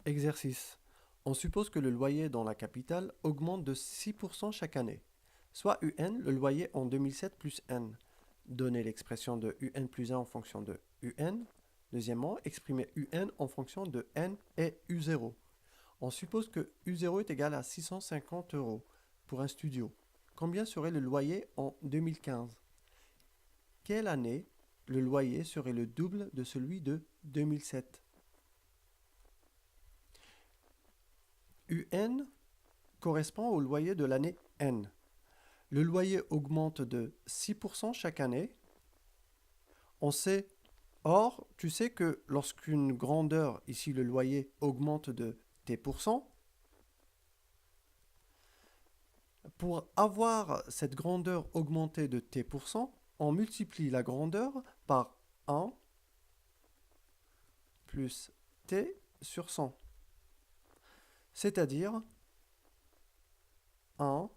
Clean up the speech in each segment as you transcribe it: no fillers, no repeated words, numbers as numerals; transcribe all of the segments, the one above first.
Exercice. On suppose que le loyer dans la capitale augmente de 6% chaque année. Soit UN, le loyer en 2007 plus N. Donnez l'expression de UN plus 1 en fonction de UN. Deuxièmement, exprimez UN en fonction de N et U0. On suppose que U0 est égal à 650 euros pour un studio. Combien serait le loyer en 2015? Quelle année le loyer serait le double de celui de 2007? UN correspond au loyer de l'année N. Le loyer augmente de 6% chaque année. On sait, or, tu sais que lorsqu'une grandeur, ici le loyer, augmente de T%, pour avoir cette grandeur augmentée de T%, on multiplie la grandeur par 1 plus T sur 100. C'est-à-dire 1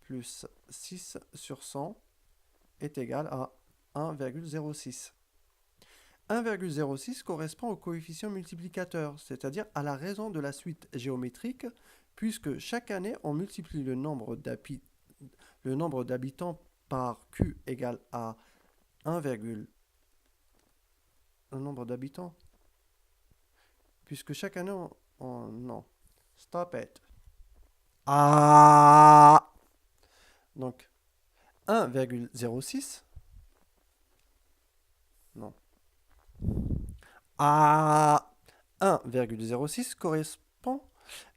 plus 6 sur 100 est égal à 1,06. 1,06 correspond au coefficient multiplicateur, c'est-à-dire à la raison de la suite géométrique, puisque chaque année, on multiplie le nombre d'habitants par Q égale à 1, le nombre d'habitants, puisque chaque année, non, stop it. Ah! Donc, 1,06, non, à 1,06 correspond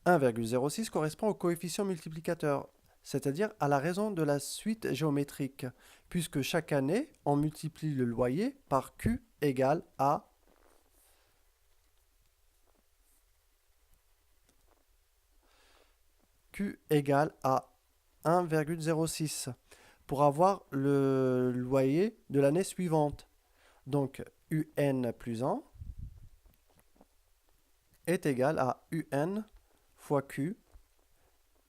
1,06 correspond au coefficient multiplicateur, c'est-à-dire à la raison de la suite géométrique, puisque chaque année, on multiplie le loyer par Q égale à Q égale à 1,06 pour avoir le loyer de l'année suivante. Donc, UN plus 1 est égal à UN fois Q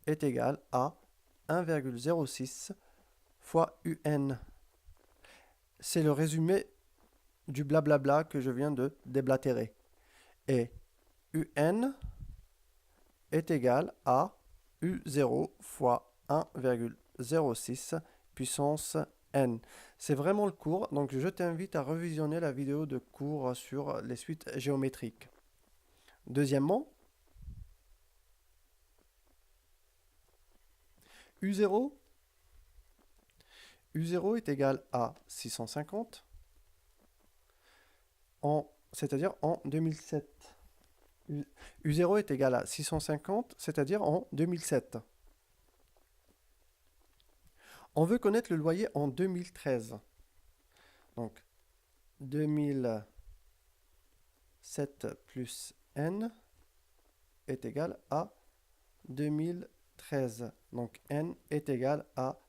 est égal à 1,06 fois UN. C'est le résumé du blablabla que je viens de déblatérer. Et UN est égal à U0 fois 1,06 puissance N. C'est vraiment le cours, donc je t'invite à revisionner la vidéo de cours sur les suites géométriques. Deuxièmement, U0, U0 est égal à 650, c'est-à-dire en 2007. U0 est égal à 650, c'est-à-dire en 2007. On veut connaître le loyer en 2013. Donc, 2007 plus N est égal à 2013. Donc, N est égal à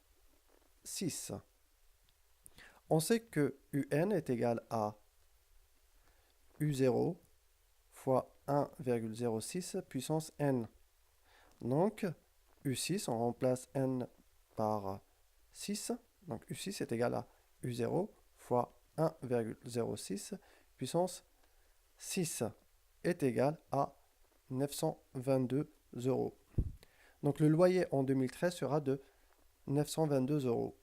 6. On sait que UN est égal à U0 fois 1,06 puissance N. Donc, U6, on remplace N par 6. Donc, U6 est égal à U0 fois 1,06 puissance 6 est égal à 922 euros. Donc, le loyer en 2013 sera de 922 euros.